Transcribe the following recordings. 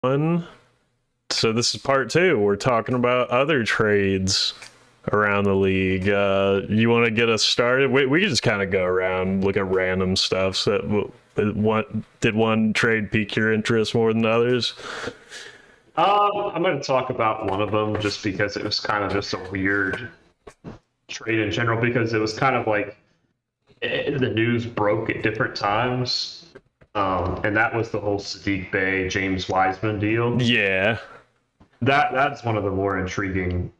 One. So this is part two. We're talking about other trades around the league. You want to get us started? We can just kind of go around, look at random stuff. So, what did one trade pique your interest more than others? I'm going to talk about one of them just because it was kind of just a weird trade in general because it was kind of like the news broke at different times. And that was the whole Sadiq Bey, James Wiseman deal. Yeah, That's one of the more intriguing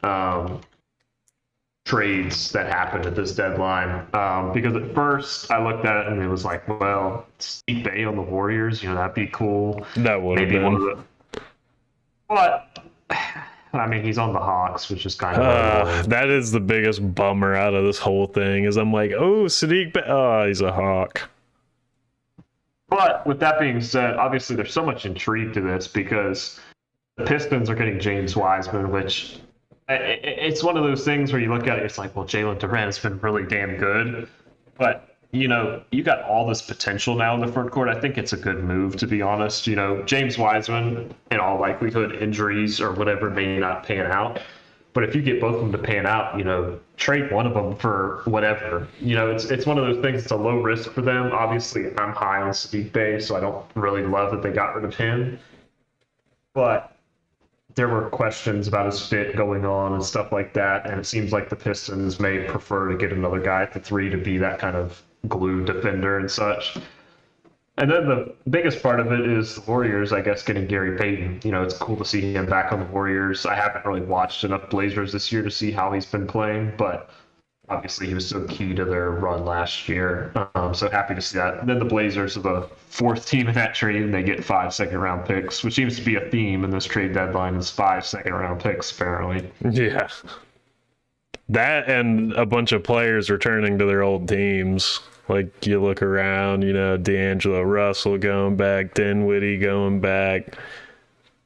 trades that happened at this deadline. Because at first I looked at it and it was like, well, Sadiq Bey on the Warriors, that'd be cool. that would have Maybe one been. of the. But I mean, he's on the Hawks, which is kind of annoying. That is the biggest bummer out of this whole thing. Is I'm like, oh, Sadiq. Oh, he's a Hawk. But with that being said, obviously there's so much intrigue to this because the Pistons are getting James Wiseman, which it's one of those things where you look at it, it's like, well, Jalen Durant has been really damn good, but you got all this potential now in the front court. I think it's a good move, to be honest. James Wiseman, in all likelihood, injuries or whatever may not pan out. But if you get both of them to pan out, trade one of them for whatever. It's one of those things. It's a low risk for them. Obviously, I'm high on Sadiq Bey, so I don't really love that they got rid of him. But there were questions about his fit going on and stuff like that, and it seems like the Pistons may prefer to get another guy at the three to be that kind of glue defender and such. And then the biggest part of it is the Warriors, I guess, getting Gary Payton. It's cool to see him back on the Warriors. I haven't really watched enough Blazers this year to see how he's been playing, but obviously he was so key to their run last year. So happy to see that. And then the Blazers are the fourth team in that trade, and they get 5 second-round picks, which seems to be a theme in this trade deadline is 5 second-round picks, apparently. Yeah. That and a bunch of players returning to their old teams. Like you look around, D'Angelo Russell going back, Dinwiddie going back,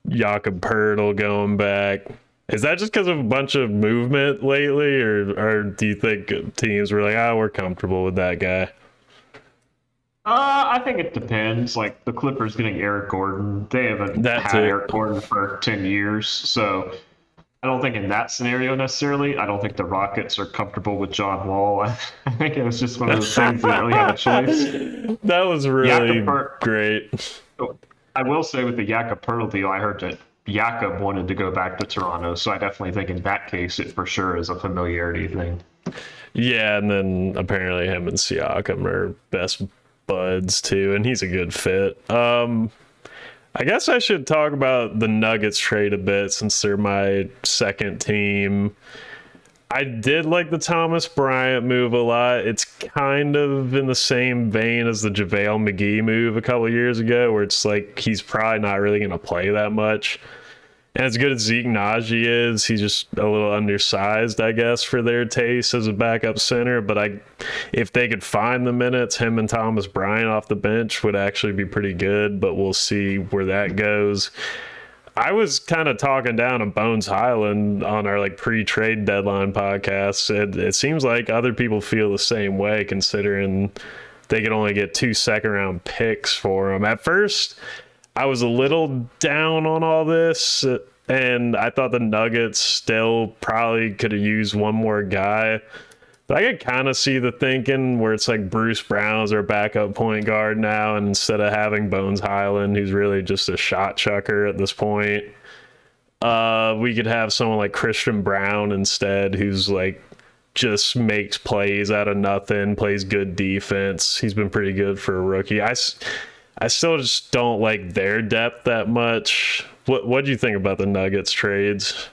Jakob Pertl going back. Is that just because of a bunch of movement lately, or do you think teams were like, we're comfortable with that guy? I think it depends. Like the Clippers getting Eric Gordon, they haven't had Eric Gordon for 10 years, so I don't think in that scenario necessarily. I don't think the Rockets are comfortable with John Wall. I think it was just one of those things they didn't really have a choice. That was really great. I will say with the Jakob Pertl deal, I heard that Jakob wanted to go back to Toronto, so I definitely think in that case it for sure is a familiarity thing. Yeah, and then apparently him and Siakam are best buds too, and he's a good fit. I guess I should talk about the Nuggets trade a bit since they're my second team. I did like the Thomas Bryant move a lot. It's kind of in the same vein as the JaVale McGee move a couple years ago, where it's like he's probably not really going to play that much. And as good as Zeke Naji is, he's just a little undersized, I guess, for their taste as a backup center. But if they could find the minutes, him and Thomas Bryant off the bench would actually be pretty good. But we'll see where that goes. I was kind of talking down on Bones Highland on our pre-trade deadline podcast. It seems like other people feel the same way, considering they could only get 2 second-round picks for him. At first, I was a little down on all this, and I thought the Nuggets still probably could have used one more guy. But I could kind of see the thinking where it's like Bruce Brown's our backup point guard now, and instead of having Bones Highland, who's really just a shot chucker at this point, we could have someone like Christian Brown instead, who's just makes plays out of nothing, plays good defense. He's been pretty good for a rookie. I still just don't like their depth that much. What do you think about the Nuggets trades?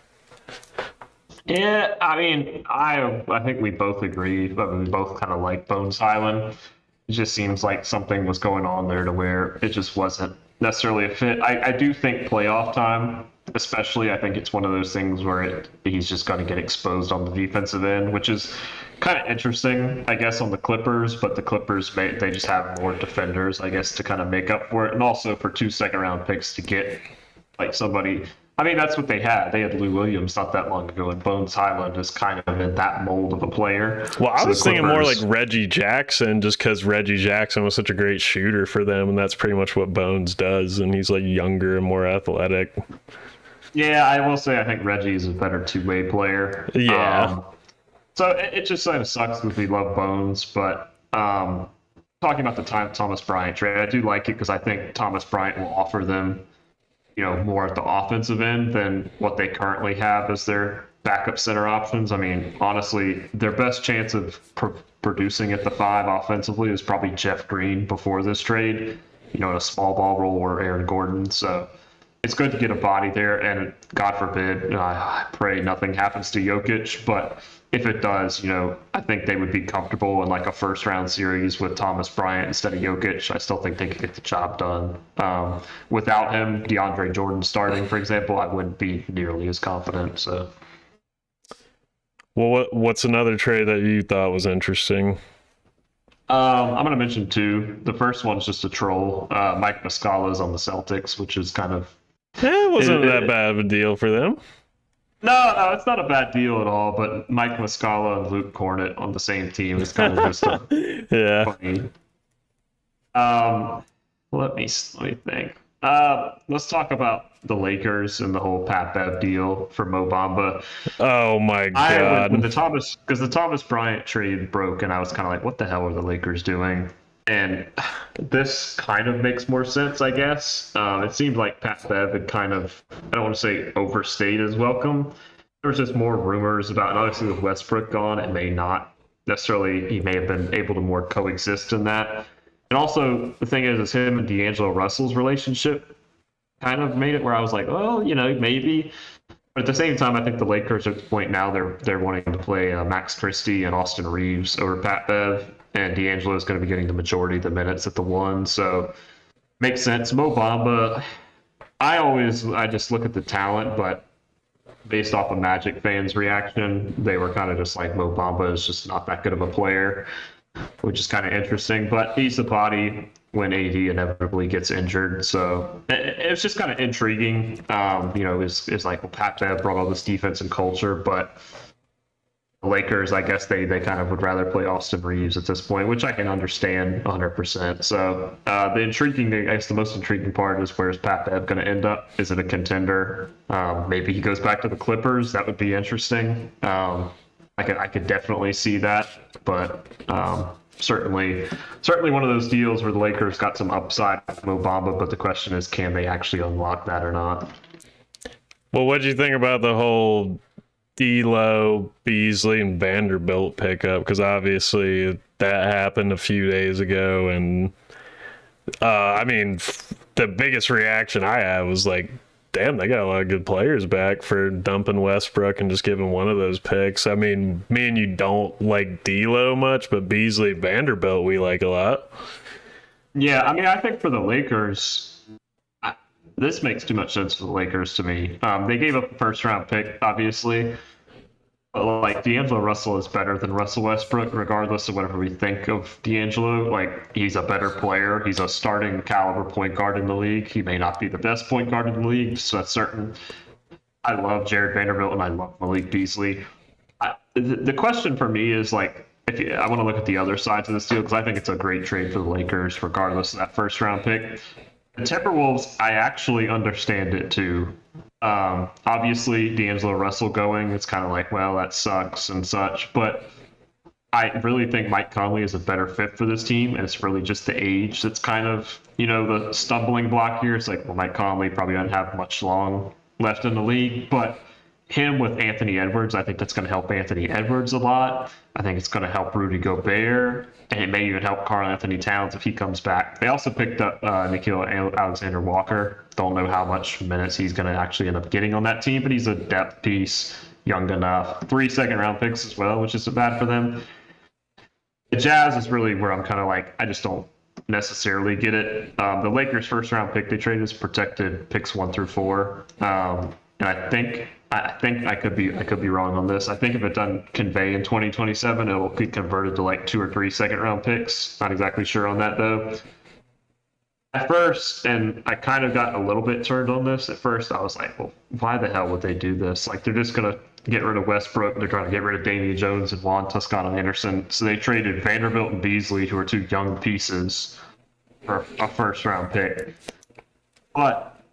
Yeah, I mean, I think we both agree, but we both kind of like Bones Highland. It just seems like something was going on there to where it just wasn't necessarily a fit. I do think playoff time, especially, I think it's one of those things where he's just going to get exposed on the defensive end, which is kind of interesting, I guess, on the Clippers. But the Clippers, they just have more defenders, I guess, to kind of make up for it. And also for 2 second-round picks to get somebody. I mean, that's what they had. They had Lou Williams not that long ago, and Bones Highland is kind of in that mold of a player. Well, I So the was thinking more like Clippers, Reggie Jackson, just because Reggie Jackson was such a great shooter for them, and that's pretty much what Bones does. And he's like younger and more athletic. yeah, I will say I think Reggie is a better two-way player. Yeah. So it just kind of sucks because we love Bones, but talking about the Thomas Bryant trade, I do like it because I think Thomas Bryant will offer them, more at the offensive end than what they currently have as their backup center options. I mean, honestly, their best chance of producing at the five offensively is probably Jeff Green before this trade, in a small ball role, or Aaron Gordon. So it's good to get a body there, and God forbid, I pray nothing happens to Jokic, but if it does, I think they would be comfortable in like a first round series with Thomas Bryant instead of Jokic. I still think they could get the job done. Without him, DeAndre Jordan starting, for example, I wouldn't be nearly as confident. So, Well, what's another trade that you thought was interesting? I'm going to mention two. The first one's just a troll. Mike Muscala is on the Celtics, which is kind of Yeah, it wasn't that bad of a deal for them. No, it's not a bad deal at all. But Mike Muscala and Luke Cornett on the same team is kind of just Yeah. funny. Let me think. Let's talk about the Lakers and the whole Pat Bev deal for Mo Bamba. Oh my God. When the Thomas Bryant trade broke, and I was kind of like, what the hell are the Lakers doing? And this kind of makes more sense, I guess. It seemed like Pat Bev had kind of, I don't want to say overstayed his welcome. There was just more rumors about, and obviously with Westbrook gone, it may not necessarily, he may have been able to more coexist in that. And also, the thing is him and D'Angelo Russell's relationship kind of made it where I was like, well, maybe. But at the same time, I think the Lakers at the point now they're wanting to play Max Christie and Austin Reeves over Pat Bev, and D'Angelo is going to be getting the majority of the minutes at the one, so makes sense. Mo Bamba, I just look at the talent, but based off of Magic fans' reaction, they were kind of just like Mo Bamba is just not that good of a player, which is kind of interesting. But he's the body when AD inevitably gets injured. So it's just kind of intriguing. It's like, well, Pat Bev brought all this defense and culture, but the Lakers, I guess they kind of would rather play Austin Reeves at this point, which I can understand 100%. So the most intriguing part is where's Pat Bev going to end up? Is it a contender? Maybe he goes back to the Clippers. That would be interesting. I could definitely see that, but certainly one of those deals where the Lakers got some upside with Mo Bamba, but the question is, can they actually unlock that or not? Well, what'd you think about the whole D'Lo, Beasley, and Vanderbilt pickup? Because obviously that happened a few days ago, and the biggest reaction I had was like, damn, they got a lot of good players back for dumping Westbrook and just giving one of those picks. I mean, me and you don't like D'Lo much, but Beasley, Vanderbilt, we like a lot. Yeah, I think for the Lakers, this makes too much sense for the Lakers to me. They gave up a first-round pick, obviously. But, like, D'Angelo Russell is better than Russell Westbrook, regardless of whatever we think of D'Angelo. Like, he's a better player. He's a starting caliber point guard in the league. He may not be the best point guard in the league, so that's certain. I love Jared Vanderbilt, and I love Malik Beasley. The question for me is, like, I want to look at the other sides of this deal, because I think it's a great trade for the Lakers, regardless of that first-round pick. The Timberwolves, I actually understand it, too. Obviously, D'Angelo Russell going, it's kind of like, well, that sucks and such. But I really think Mike Conley is a better fit for this team, and it's really just the age that's kind of, the stumbling block here. It's like, well, Mike Conley probably doesn't have much long left in the league, but him with Anthony Edwards, I think that's going to help Anthony Edwards a lot. I think it's going to help Rudy Gobert, and it may even help Karl Anthony Towns if he comes back. They also picked up Nickeil Alexander-Walker. Don't know how much minutes he's going to actually end up getting on that team, but he's a depth piece, young enough. 3 second-round picks as well, which isn't bad for them. The Jazz is really where I'm kind of like, I just don't necessarily get it. The Lakers' first-round pick they traded is protected picks 1 through 4, and I think I could be wrong on this. I think if it doesn't convey in 2027, it will be converted to like 2 or 3 second-round picks. Not exactly sure on that though. at first, and I kind of got a little bit turned on this. At first, I was like, well, why the hell would they do this? Like, they're just going to get rid of Westbrook. They're trying to get rid of Damian Jones and Juan Toscano Anderson. So they traded Vanderbilt and Beasley, who are two young pieces, for a first round pick. But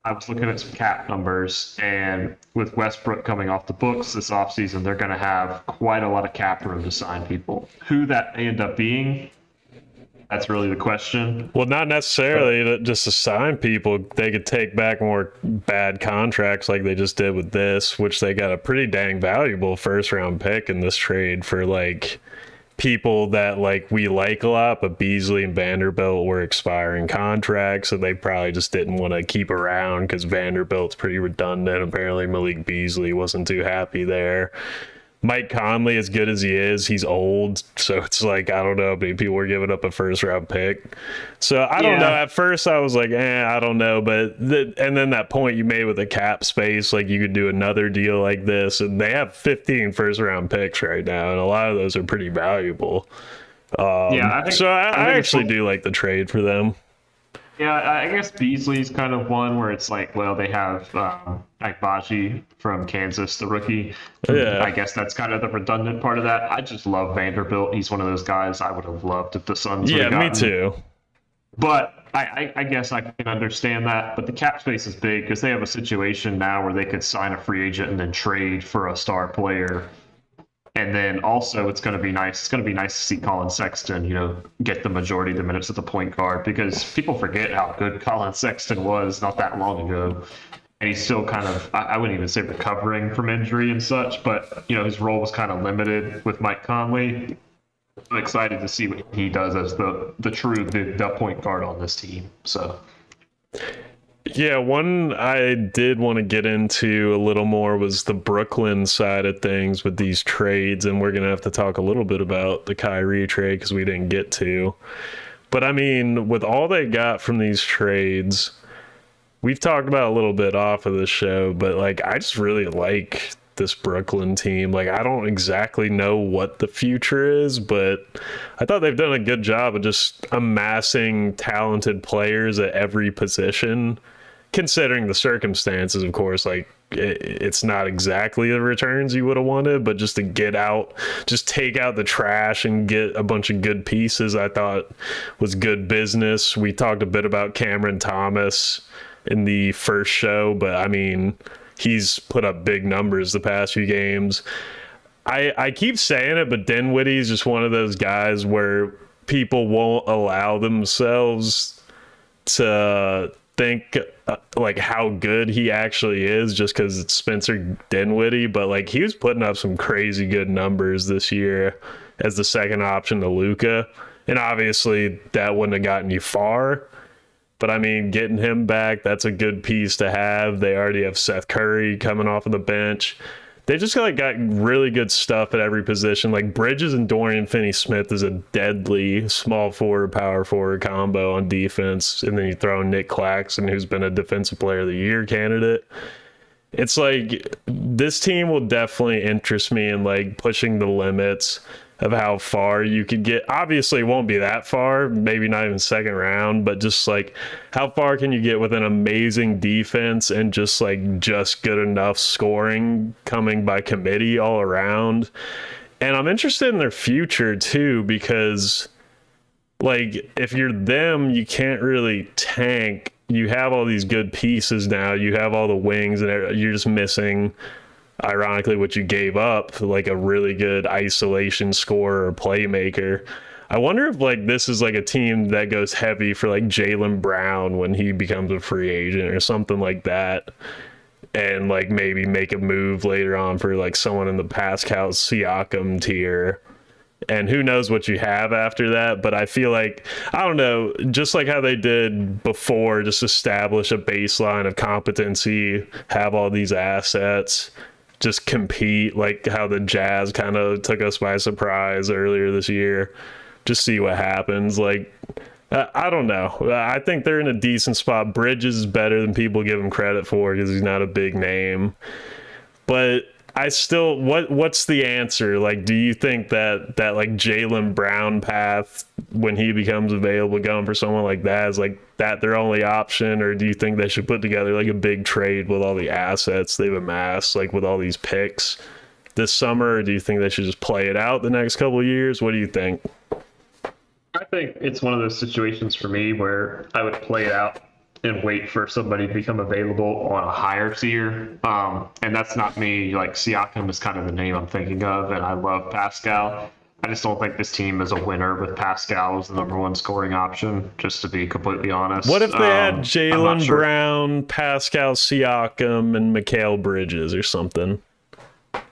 I was looking at some cap numbers, and with Westbrook coming off the books this offseason, they're going to have quite a lot of cap room to sign people. Who that may end up being, that's really the question. Well, not necessarily just to sign people. They could take back more bad contracts like they just did with this, which they got a pretty dang valuable first round pick in this trade for like people that like we like a lot, but Beasley and Vanderbilt were expiring contracts, so they probably just didn't want to keep around because Vanderbilt's pretty redundant. Apparently Malik Beasley wasn't too happy there. Mike Conley, as good as he is, he's old, so it's like I don't know, but people were giving up a first round pick. So I don't know. At first I was like, I don't know, but and then that point you made with the cap space, like you could do another deal like this, and they have 15 first round picks right now, and a lot of those are pretty valuable. I think, so I actually do like the trade for them. Yeah, I guess Beasley's kind of one where it's like, well, they have Agbaji from Kansas, the rookie. Yeah. I guess that's kind of the redundant part of that. I just love Vanderbilt. He's one of those guys I would have loved if the Suns would have gotten. Me too. But I guess I can understand that. But the cap space is big because they have a situation now where they could sign a free agent and then trade for a star player. And then also it's going to be nice. It's going to be nice to see Colin Sexton, get the majority of the minutes at the point guard because people forget how good Colin Sexton was not that long ago. And he's still kind of, I wouldn't even say recovering from injury and such, but, his role was kind of limited with Mike Conley. I'm excited to see what he does as the point guard on this team. So. Yeah, one I did want to get into a little more was the Brooklyn side of things with these trades, and we're going to have to talk a little bit about the Kyrie trade because we didn't get to. But I mean, with all they got from these trades, we've talked about a little bit off of the show, but like I just really like this Brooklyn team. Like I don't exactly know what the future is, but I thought they've done a good job of just amassing talented players at every position. Considering the circumstances, of course, like it's not exactly the returns you would have wanted, but just to just take out the trash and get a bunch of good pieces, I thought was good business. We talked a bit about Cameron Thomas in the first show, but I mean, he's put up big numbers the past few games. I keep saying it, but Dinwiddie is just one of those guys where people won't allow themselves to think like how good he actually is just because it's Spencer Dinwiddie, but like he was putting up some crazy good numbers this year as the second option to Luka, and obviously that wouldn't have gotten you far, but I mean getting him back, that's a good piece to have. They already have Seth Curry coming off of the bench. They just got really good stuff at every position. Like Bridges and Dorian Finney-Smith is a deadly small forward, power forward combo on defense. And then you throw in Nick Claxton, who's been a defensive player of the year candidate. It's like this team will definitely interest me in like pushing the limits of how far you could get. Obviously, it won't be that far, maybe not even second round, but just like how far can you get with an amazing defense and just good enough scoring coming by committee all around. And I'm interested in their future too, because like if you're them, you can't really tank. You have all these good pieces now. You have all the wings, and you're just missing, ironically, what you gave up, like a really good isolation scorer or playmaker. I wonder if like this is like a team that goes heavy for like Jaylen Brown when he becomes a free agent or something like that, and like maybe make a move later on for like someone in the Pascal Siakam tier. And who knows what you have after that. But I feel like, I don't know, just like how they did before, just establish a baseline of competency, have all these assets, just compete, like how the Jazz kind of took us by surprise earlier this year. Just see what happens. Like, I don't know. I think they're in a decent spot. Bridges is better than people give him credit for because he's not a big name. But I still what's the answer? Like, do you think that like Jaylen Brown path when he becomes available, going for someone like that is like that their only option, or do you think they should put together like a big trade with all the assets they've amassed, like with all these picks this summer, or do you think they should just play it out the next couple of years? What do you think? I think it's one of those situations for me where I would play it out and wait for somebody to become available on a higher tier. And that's not me. Like Siakam is kind of the name I'm thinking of, and I love Pascal. I just don't think this team is a winner with Pascal as the number one scoring option, just to be completely honest. What if they had I'm not Jaylen sure. Brown, Pascal Siakam, and Mikal Bridges or something?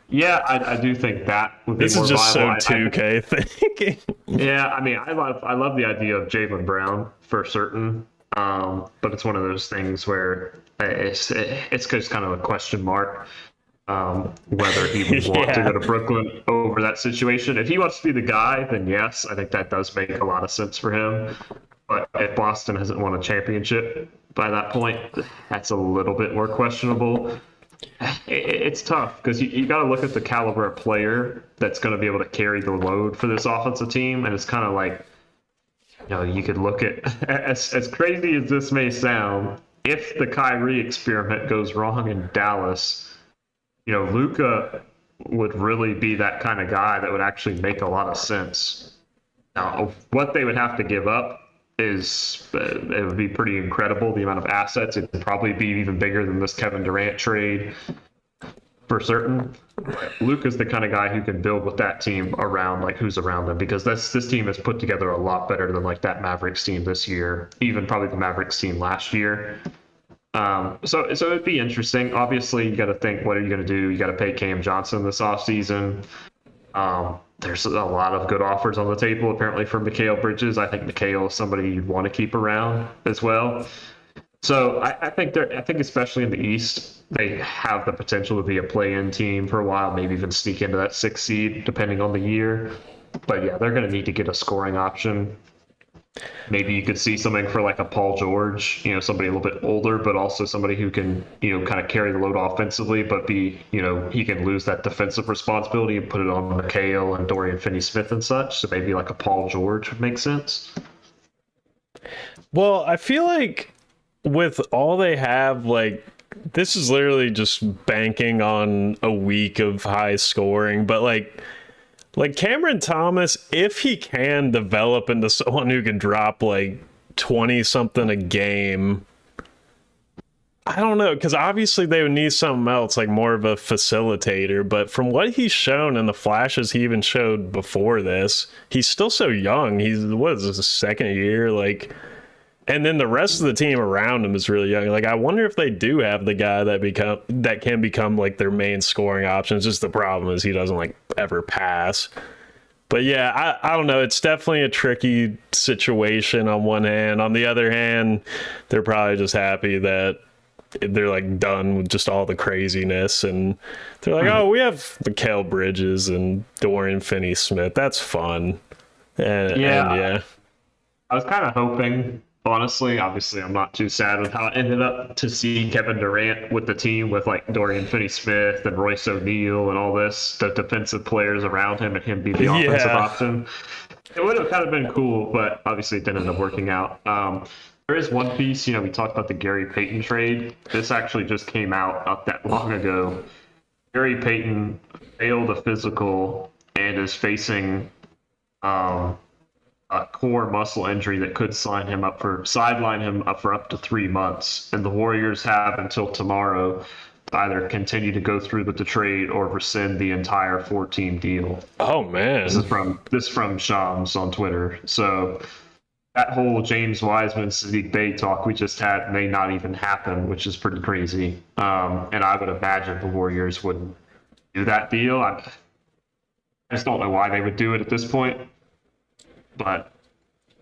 Yeah, I do think that would be This more is just viable. so 2K thinking. Yeah, I mean, I love the idea of Jaylen Brown for certain, but it's one of those things where it's just kind of a question mark whether he would want to Yeah. go to Brooklyn over that situation. If he wants to be the guy, then yes, I think that does make a lot of sense for him. But if Boston hasn't won a championship by that point, that's a little bit more questionable. It's tough because you got to look at the caliber of player that's going to be able to carry the load for this offensive team, and it's kind of like, you could look at as crazy as this may sound, if the Kyrie experiment goes wrong in Dallas, Luka would really be that kind of guy that would actually make a lot of sense. Now, what they would have to give up is it would be pretty incredible, the amount of assets. It would probably be even bigger than this Kevin Durant trade for certain. Luke is the kind of guy who can build with that team around, like, who's around them, because this team is put together a lot better than like that Mavericks team this year, even probably the Mavericks team last year. So it'd be interesting. Obviously, you got to think, what are you going to do? You got to pay Cam Johnson this offseason. There's a lot of good offers on the table, apparently, for Mikal Bridges. I think Mikal is somebody you'd want to keep around as well. So I think especially in the East, they have the potential to be a play-in team for a while, maybe even sneak into that 6th seed, depending on the year. But yeah, they're going to need to get a scoring option. Maybe you could see something for like a Paul George, somebody a little bit older, but also somebody who can, kind of carry the load offensively, but be, he can lose that defensive responsibility and put it on Mikal and Dorian Finney-Smith and such. So maybe like a Paul George would make sense. Well, I feel like with all they have, like, this is literally just banking on a week of high scoring, but like Cameron Thomas, if he can develop into someone who can drop like 20 something a game, I don't know, because obviously they would need something else, like more of a facilitator. But from what he's shown and the flashes he even showed before this, he's still so young. He's, what is this, his 2nd year? Like, and then the rest of the team around him is really young. Like, I wonder if they do have the guy that can become like their main scoring option. It's just the problem is he doesn't like ever pass. But yeah, I don't know. It's definitely a tricky situation on one hand. On the other hand, they're probably just happy that they're like done with just all the craziness, and they're like, oh, we have Mikal Bridges and Dorian Finney-Smith. That's fun. And yeah. I was kind of hoping, honestly, obviously I'm not too sad with how it ended up, to see Kevin Durant with the team with like Dorian Finney-Smith and Royce O'Neal and all this, the defensive players around him, and him be the offensive option. It would have kind of been cool, but obviously it didn't end up working out. There is one piece, we talked about the Gary Payton trade. This actually just came out not that long ago. Gary Payton failed a physical and is facing a core muscle injury that could sideline him up for up to 3 months. And the Warriors have until tomorrow to either continue to go through with the trade or rescind the entire 4-team deal. Oh man. This is from Shams on Twitter. So that whole James Wiseman, Sadiq Bey talk we just had may not even happen, which is pretty crazy. And I would imagine the Warriors wouldn't do that deal. I just don't know why they would do it at this point. But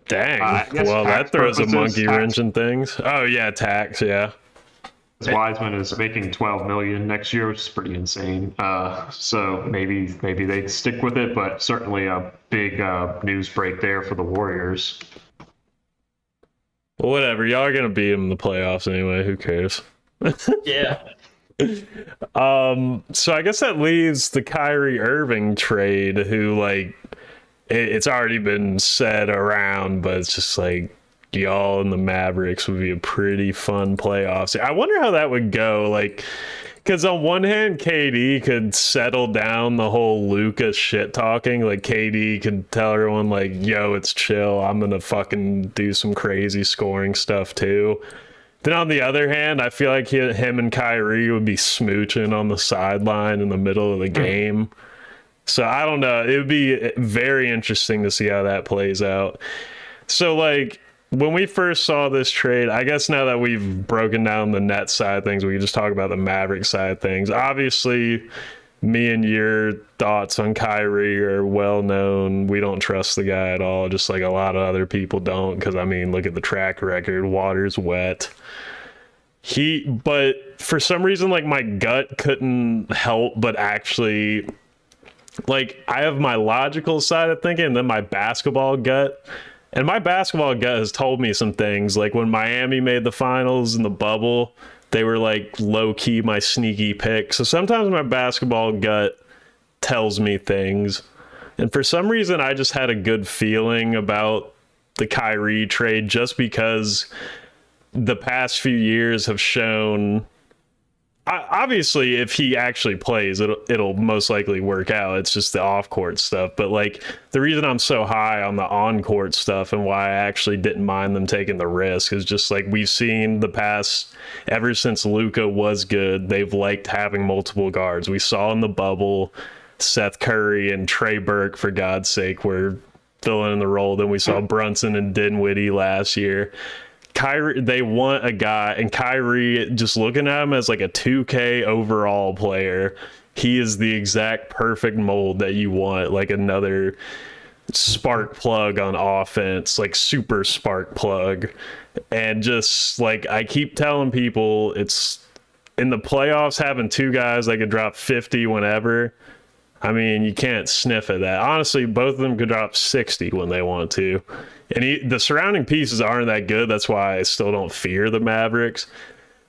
dang, well, that throws a monkey wrench in things. Oh yeah, tax, yeah. Wiseman is making $12 million next year, which is pretty insane. So maybe they stick with it, but certainly a big news break there for the Warriors. Well, whatever, y'all are gonna beat them in the playoffs anyway. Who cares? Yeah. So I guess that leaves the Kyrie Irving trade, who like it's already been said around, but it's just like y'all and the Mavericks would be a pretty fun playoffs. I wonder how that would go. Like, because on one hand, KD could settle down the whole Luka shit talking. Like, KD could tell everyone, like, yo, it's chill. I'm going to fucking do some crazy scoring stuff too. Then on the other hand, I feel like him and Kyrie would be smooching on the sideline in the middle of the game. So I don't know. It would be very interesting to see how that plays out. So, like, when we first saw this trade, I guess now that we've broken down the net side of things, we can just talk about the Maverick side of things. Obviously, me and your thoughts on Kyrie are well known. We don't trust the guy at all, just like a lot of other people don't, because, I mean, look at the track record. Water's wet. But for some reason, like, my gut couldn't help but actually, like, I have my logical side of thinking and then my basketball gut. And my basketball gut has told me some things. Like when Miami made the finals in the bubble, they were like low key my sneaky pick. So sometimes my basketball gut tells me things. And for some reason, I just had a good feeling about the Kyrie trade just because the past few years have shown. Obviously, if he actually plays, it'll most likely work out. It's just the off court stuff. But like the reason I'm so high on the on court stuff and why I actually didn't mind them taking the risk is just like we've seen the past, ever since Luka was good, they've liked having multiple guards. We saw in the bubble, Seth Curry and Trey Burke, for God's sake, were filling in the role. Then we saw Brunson and Dinwiddie last year. Kyrie, they want a guy, and Kyrie, just looking at him as like a 2K overall player, he is the exact perfect mold that you want, like another spark plug on offense, like super spark plug. And just like I keep telling people, it's in the playoffs, having two guys that could drop 50 whenever. I mean, you can't sniff at that. Honestly, both of them could drop 60 when they want to. And the surrounding pieces aren't that good. That's why I still don't fear the Mavericks.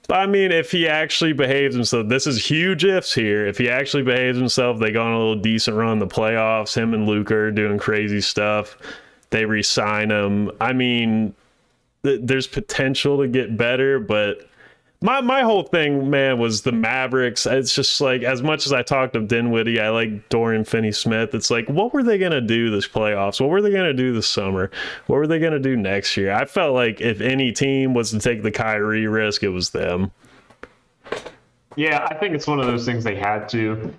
But I mean, if he actually behaves himself, this is huge ifs here. If he actually behaves himself, they go on a little decent run in the playoffs. Him and Luka are doing crazy stuff. They re-sign him. I mean, there's potential to get better, but my whole thing, man, was the Mavericks. It's just like, as much as I talked of Dinwiddie, I like Dorian Finney-Smith. It's like, what were they going to do this playoffs? What were they going to do this summer? What were they going to do next year? I felt like if any team was to take the Kyrie risk, it was them. Yeah, I think it's one of those things they had to.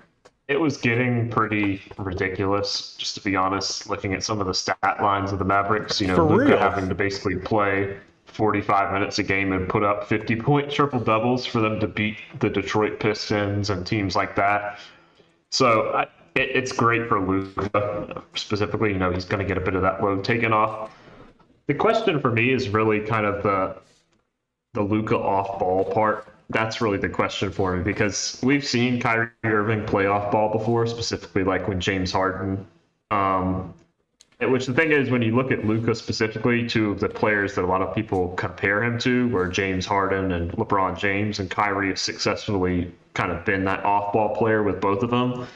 It was getting pretty ridiculous, just to be honest, looking at some of the stat lines of the Mavericks. You know, Luka having to basically play 45 minutes a game and put up 50-point triple doubles for them to beat the Detroit Pistons and teams like that. So it's great for Luka specifically. You know, he's going to get a bit of that load taken off. The question for me is really kind of the Luka off ball part. That's really the question for me, because we've seen Kyrie Irving play off ball before, specifically like when James Harden. Which the thing is, when you look at Luka specifically, two of the players that a lot of people compare him to were James Harden and LeBron James, and Kyrie has successfully kind of been that off-ball player with both of them.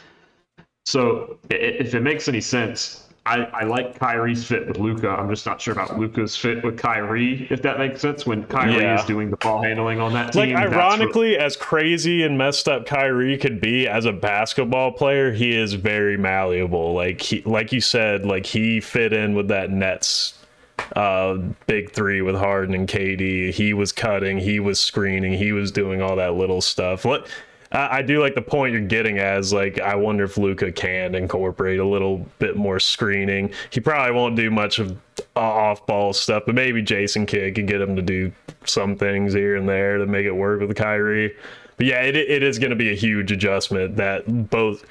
So if it makes any sense, I like Kyrie's fit with Luka. I'm just not sure about Luka's fit with Kyrie, if that makes sense, when Kyrie is doing the ball handling on that team. Like, ironically, as crazy and messed up Kyrie could be as a basketball player, he is very malleable. Like you said, like he fit in with that Nets big three with Harden and KD. He was cutting, he was screening, he was doing all that little stuff. I do like the point you're getting at, is like, I wonder if Luka can incorporate a little bit more screening. He probably won't do much of off-ball stuff, but maybe Jason Kidd could get him to do some things here and there to make it work with Kyrie. But yeah, it is going to be a huge adjustment that both,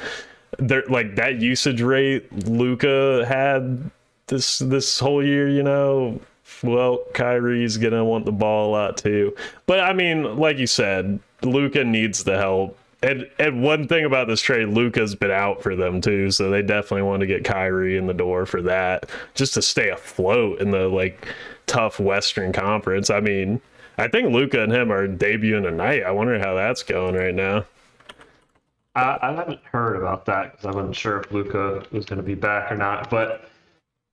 like that usage rate Luka had this whole year, you know. Well, Kyrie's going to want the ball a lot too. But I mean, like you said, Luka needs the help. And one thing about this trade, Luka's been out for them too, so they definitely want to get Kyrie in the door for that, just to stay afloat in the like tough Western Conference. I mean, I think Luca and him are debuting tonight. I wonder how that's going right now. I haven't heard about that because I wasn't sure if Luca was going to be back or not. But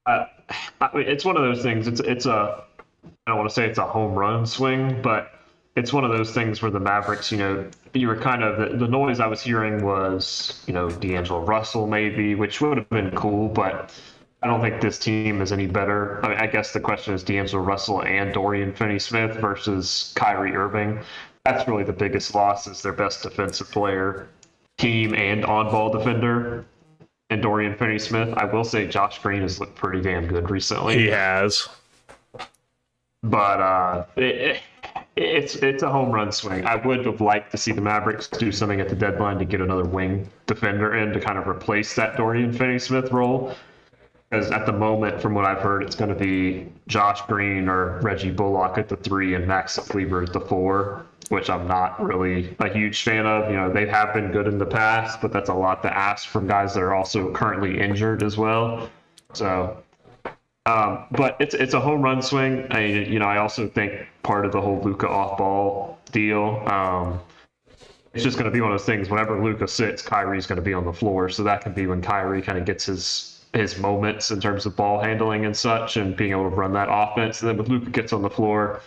uh, I mean, it's one of those things. It's a I don't want to say it's a home run swing, but it's one of those things where the Mavericks, you were kind of the noise I was hearing was, D'Angelo Russell maybe, which would have been cool, but I don't think this team is any better. I mean, I guess the question is D'Angelo Russell and Dorian Finney-Smith versus Kyrie Irving. That's really the biggest loss is their best defensive player, team, and on-ball defender. And Dorian Finney-Smith. I will say Josh Green has looked pretty damn good recently. He has. But it's a home run swing. I would have liked to see the Mavericks do something at the deadline to get another wing defender in to kind of replace that Dorian Finney-Smith role. Because at the moment, from what I've heard, it's going to be Josh Green or Reggie Bullock at the 3 and Max Kleber at the 4, which I'm not really a huge fan of. They have been good in the past, but that's a lot to ask from guys that are also currently injured as well. So, but it's a home run swing. I also think part of the whole Luka off-ball deal, it's just going to be one of those things. Whenever Luka sits, Kyrie's going to be on the floor, so that can be when Kyrie kind of gets his moments in terms of ball handling and such and being able to run that offense. And then when Luka gets on the floor,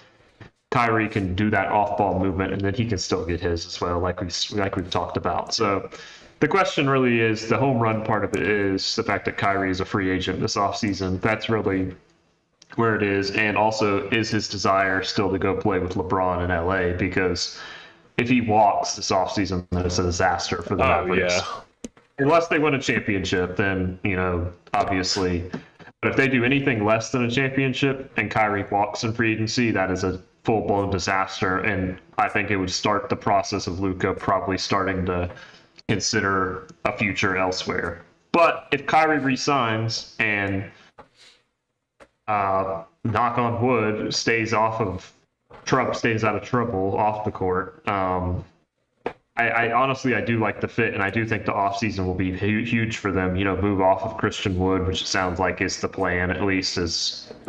Kyrie can do that off-ball movement, and then he can still get his as well, like we've talked about. So the question really is, the home run part of it is the fact that Kyrie is a free agent this offseason. That's really where it is. And also, is his desire still to go play with LeBron in LA? Because if he walks this offseason, then it's a disaster for the Mavericks. Yeah. Unless they win a championship, then, obviously. But if they do anything less than a championship and Kyrie walks in free agency, that is a full-blown disaster. And I think it would start the process of Luka probably starting to consider a future elsewhere. But if Kyrie resigns and, knock on wood, stays out of trouble off the court, I honestly, I do like the fit, and I do think the offseason will be huge for them. Move off of Christian Wood, which sounds like is the plan, at least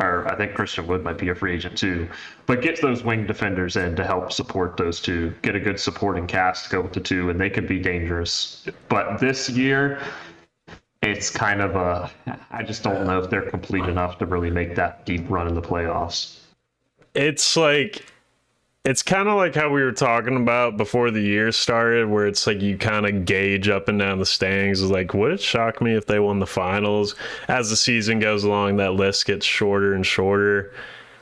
or I think Christian Wood might be a free agent too. But get those wing defenders in to help support those two. Get a good supporting cast to go with the two, and they could be dangerous. But this year, it's kind of I just don't know if they're complete enough to really make that deep run in the playoffs. It's kind of like how we were talking about before the year started, where it's like you kind of gauge up and down the standings. Like, would it shock me if they won the finals? As the season goes along, that list gets shorter and shorter.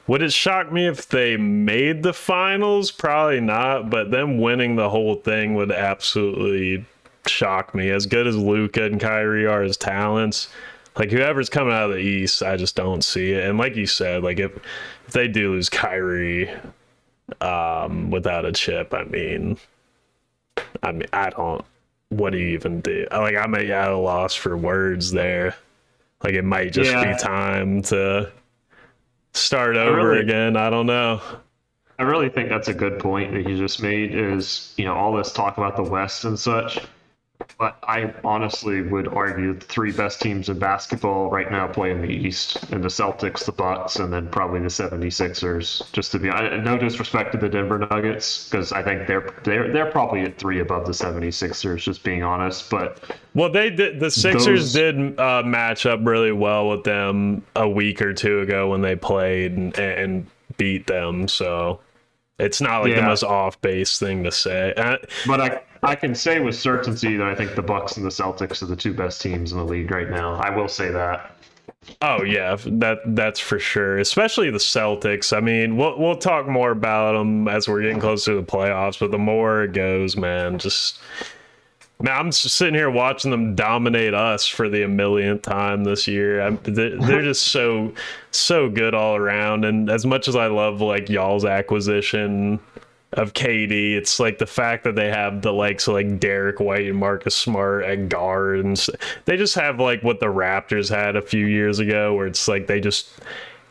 Would it shock me if they made the finals? Probably not, but them winning the whole thing would absolutely shock me. As good as Luka and Kyrie are as talents, like whoever's coming out of the East, I just don't see it. And like you said, like if they do lose Kyrie without a chip, I mean I don't, what do you even do? Like, I'm at a loss for words there. Like, it might just be time to start over again. I don't know. I really think that's a good point that you just made is, all this talk about the West and such. But I honestly would argue the 3 best teams in basketball right now play in the East, and the Celtics, the Bucks, and then probably the 76ers. Just to be no disrespect to the Denver Nuggets, because I think they're probably at 3 above the 76ers, just being honest. But the Sixers did match up really well with them a week or two ago when they played and beat them. So it's not like the most off-base thing to say. But I can say with certainty that I think the Bucks and the Celtics are the 2 best teams in the league right now. I will say that. Oh yeah, that's for sure. Especially the Celtics. I mean, we'll talk more about them as we're getting closer to the playoffs. But the more it goes, man, I'm just sitting here watching them dominate us for the millionth time this year. They're just so good all around. And as much as I love like y'all's acquisition of KD, it's like the fact that they have the likes of like Derek White and Marcus Smart at guard, and they just have like what the Raptors had a few years ago, where it's like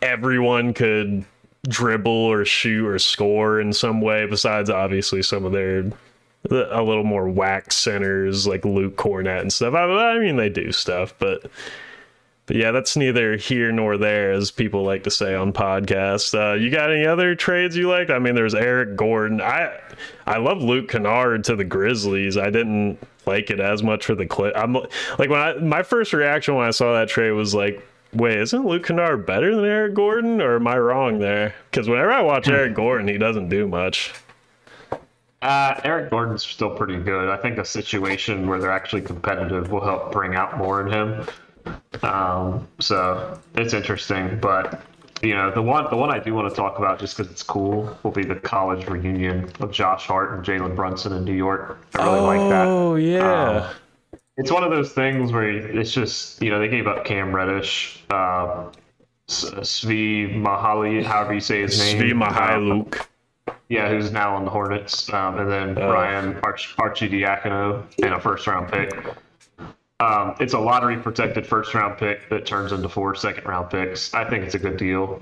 everyone could dribble or shoot or score in some way, besides obviously some of their a little more whack centers like Luke Cornett and stuff. I mean, they do stuff, but But yeah, that's neither here nor there, as people like to say on podcasts. You got any other trades you liked? I mean, there's Eric Gordon. I love Luke Kennard to the Grizzlies. I didn't like it as much for the Clip. I'm like my first reaction when I saw that trade was like, wait, isn't Luke Kennard better than Eric Gordon, or am I wrong there? Because whenever I watch Eric Gordon, he doesn't do much. Eric Gordon's still pretty good. I think a situation where they're actually competitive will help bring out more in him. So it's interesting, but the one I do want to talk about just because it's cool will be the college reunion of Josh Hart and Jalen Brunson in New York. I really like that. Oh yeah. It's one of those things where it's just they gave up Cam Reddish, Svi Mahali, however you say his name. Svi Mihailuk. Yeah, who's now on the Hornets, and then Ryan Arcidiacono and a first-round pick. It's a lottery-protected first-round pick that turns into 4 second-round picks. I think it's a good deal.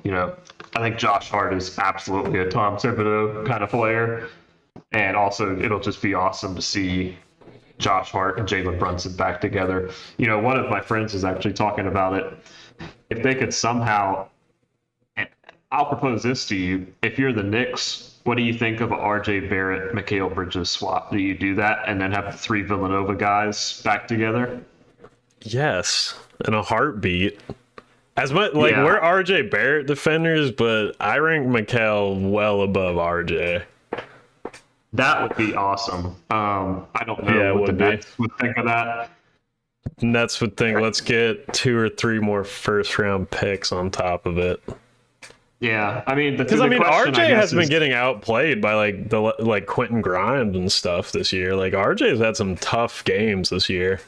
I think Josh Hart is absolutely a Tom Thibodeau kind of player, and also it'll just be awesome to see Josh Hart and Jalen Brunson back together. One of my friends is actually talking about it. If they could somehow, and I'll propose this to you: if you're the Knicks, what do you think of a R.J. Barrett, Mikal Bridges swap? Do you do that and then have the 3 Villanova guys back together? Yes, in a heartbeat. As much we're R.J. Barrett defenders, but I rank Mikal well above R.J. That would be awesome. I don't know what the Nets would think of that. Nets would think, let's get 2 or 3 more first-round picks on top of it. Yeah, I mean, because RJ has been getting outplayed by like Quentin Grimes and stuff this year. Like RJ's had some tough games this year.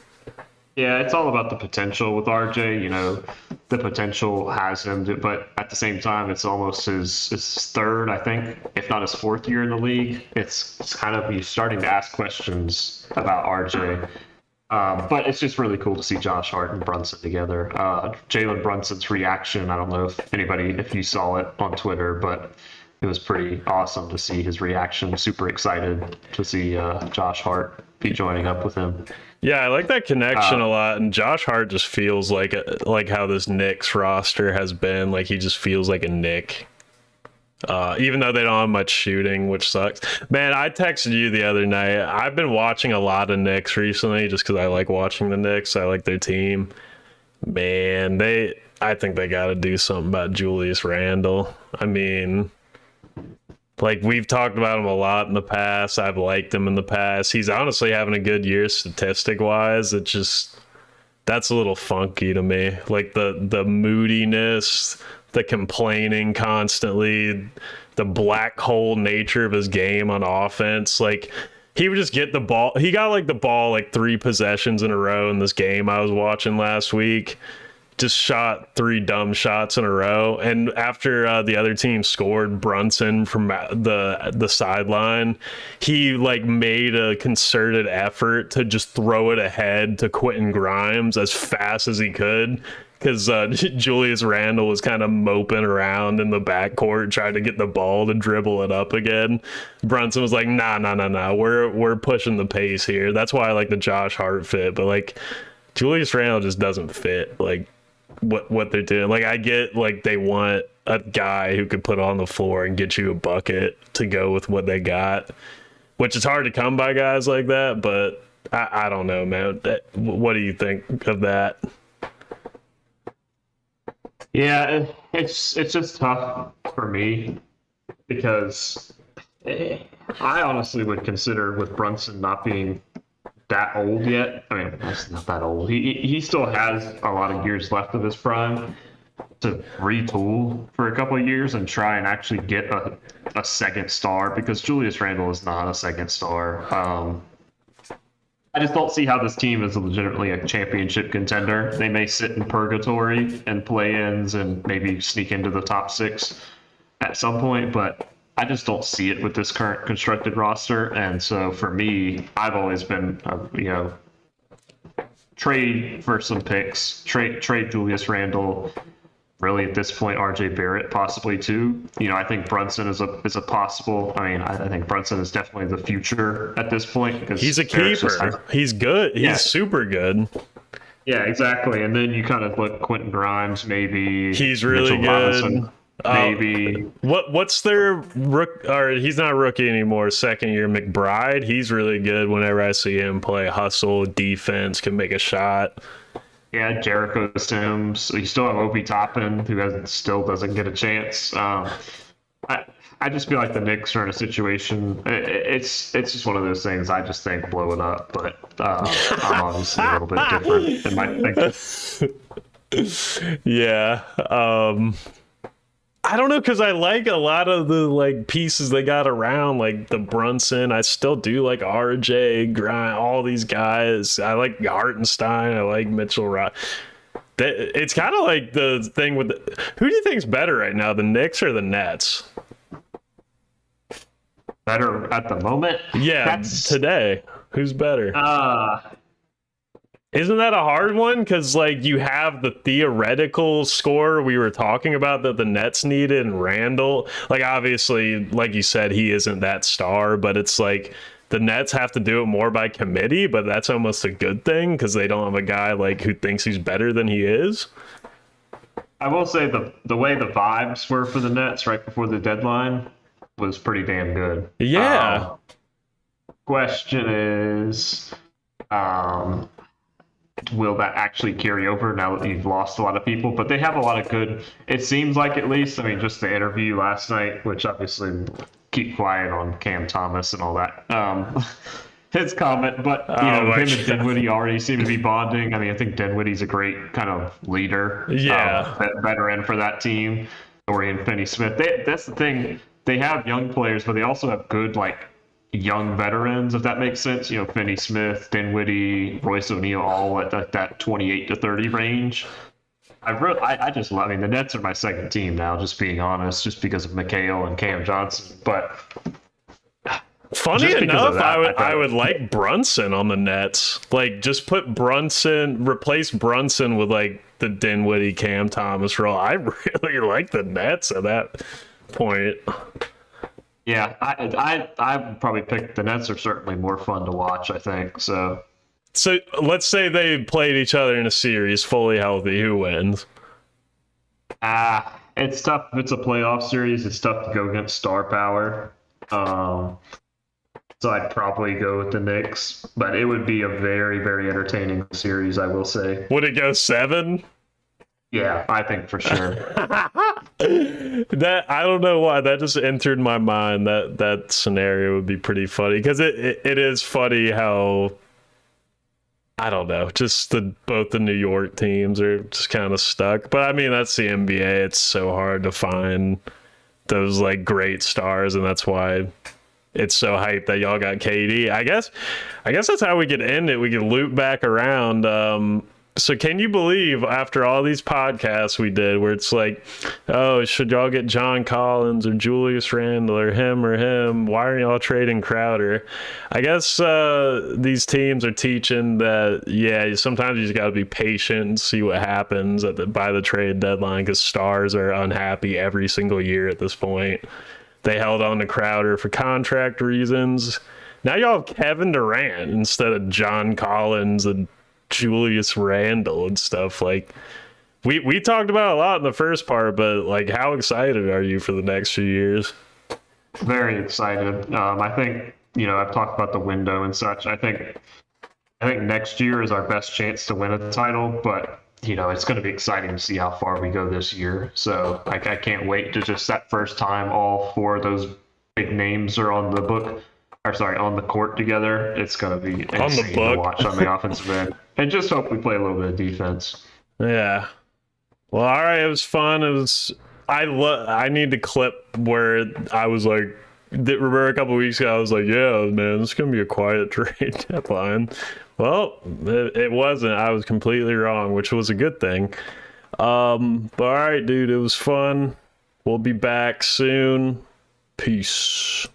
Yeah, it's all about the potential with RJ. The potential has him, but at the same time, it's almost his third, I think, if not his 4th year in the league. It's kind of you starting to ask questions about RJ. But it's just really cool to see Josh Hart and Brunson together. Jalen Brunson's reaction, I don't know if you saw it on Twitter, but it was pretty awesome to see his reaction. Super excited to see Josh Hart be joining up with him. Yeah, I like that connection a lot, and Josh Hart just feels like how this Knicks roster has been. Like he just feels like a Knick. Even though they don't have much shooting, which sucks. Man, I texted you the other night. I've been watching a lot of Knicks recently just because I like watching the Knicks. I like their team. Man, I think they got to do something about Julius Randle. I mean, like we've talked about him a lot in the past. I've liked him in the past. He's honestly having a good year statistic-wise. It just, that's a little funky to me. Like the moodiness, the complaining constantly, the black hole nature of his game on offense. Like he would just get the ball. He got the ball 3 possessions in a row in this game I was watching last week. Just shot 3 dumb shots in a row. And after the other team scored, Brunson from the sideline, he made a concerted effort to just throw it ahead to Quentin Grimes as fast as he could. Because Julius Randle was kind of moping around in the backcourt, trying to get the ball to dribble it up again. Brunson was like, nah, we're pushing the pace here. That's why I like the Josh Hart fit. But Julius Randle just doesn't fit what they're doing. I get they want a guy who could put on the floor and get you a bucket to go with what they got, which is hard to come by guys like that. But I don't know, man. What do you think of that? Yeah, it's just tough for me because I honestly would consider with Brunson not being that old yet. I mean, he's not that old. He still has a lot of years left of his prime to retool for a couple of years and try and actually get a second star, because Julius Randle is not a second star. I just don't see how this team is legitimately a championship contender. They may sit in purgatory and play-ins and maybe sneak into the top 6 at some point, but I just don't see it with this current constructed roster. And so for me, I've always been, trade for some picks, trade Julius Randle. Really, at this point, R.J. Barrett possibly too. I think Brunson is a possible. I mean, I think Brunson is definitely the future at this point because he's a keeper. He's good. He's super good. Yeah, exactly. And then you kind of look Quentin Grimes, maybe He's really Mitchell good. Robinson, maybe. What's their rook? Or he's not a rookie anymore. Second year McBride. He's really good. Whenever I see him play, hustle, defense, can make a shot. Yeah, Jericho Sims. You still have Obi Toppin, who still doesn't get a chance. I I just feel like the Knicks are in a situation. It's just one of those things. I just think blow it up, but I'm obviously a little bit different in my thinking. Yeah. I don't know because I like a lot of the like pieces they got around, like the Brunson. I still do like RJ, Grind, all these guys. I like Hartenstein. I like Mitchell Rock. It's kind of like the thing with who do you think's better right now, the Knicks or the Nets? Better at the moment. Yeah, That's today. Who's better? Isn't that a hard one? Because like you have the theoretical score we were talking about that the Nets needed, and Randall. Like obviously, like you said, he isn't that star, but it's like the Nets have to do it more by committee. But that's almost a good thing because they don't have a guy like who thinks he's better than he is. I will say the way the vibes were for the Nets right before the deadline was pretty damn good. Yeah. Question is, um, will that actually carry over now that you've lost a lot of people? But they have a lot of good. It seems like at least. I mean, just the interview last night, which obviously keep quiet on Cam Thomas and all that. His comment, but him and Dinwiddie already seem to be bonding. I mean, I think Dinwiddie's a great kind of leader, Yeah. veteran for that team. Dorian Finney-Smith. That's the thing. They have young players, but they also have good like young veterans, if that makes sense. Finney-Smith, Dinwiddie, Royce O'Neal, all at that 28 to 30 range. I just love. I mean, the Nets are my second team now. Just being honest, just because of McHale and Cam Johnson, but. Funny enough, I would like Brunson on the Nets. Like, just put Brunson, replace Brunson with like the Dinwiddie, Cam Thomas role. I really like the Nets at that point. Yeah, I would probably pick the Nets are certainly more fun to watch. I think so. So let's say they played each other in a series, fully healthy. Who wins? It's tough. If it's a playoff series, it's tough to go against star power. So I'd probably go with the Knicks, but it would be a very, very entertaining series, I will say. Would it go 7? Yeah, I think for sure. That I don't know why that just entered my mind. That scenario would be pretty funny because it is funny how I don't know, just both the New York teams are just kind of stuck. But I mean that's the NBA. It's so hard to find those like great stars, and that's why it's so hyped that y'all got KD. I guess that's how we could end it. We could loop back around. So can you believe after all these podcasts we did where it's like, oh, should y'all get John Collins or Julius Randle or him? Why aren't y'all trading Crowder? I guess these teams are teaching that, yeah, sometimes you just got to be patient and see what happens by the trade deadline because stars are unhappy every single year at this point. They held on to Crowder for contract reasons. Now y'all have Kevin Durant instead of John Collins and Julius Randle and stuff. Like we talked about a lot in the first part, but like how excited are you for the next few years? Very excited. I think I've talked about the window and such. I think next year is our best chance to win a title, but it's going to be exciting to see how far we go this year. So I can't wait to just that first time all four of those big names are on the book. Or sorry, on the court together. It's going to be insane to watch on the offensive end. And just hope we play a little bit of defense. Yeah. Well, all right. It was fun. It was. I need to clip where I was like, remember a couple weeks ago, I was like, yeah, man, it's going to be a quiet trade deadline. Well, it wasn't. I was completely wrong, which was a good thing. But all right, dude, it was fun. We'll be back soon. Peace.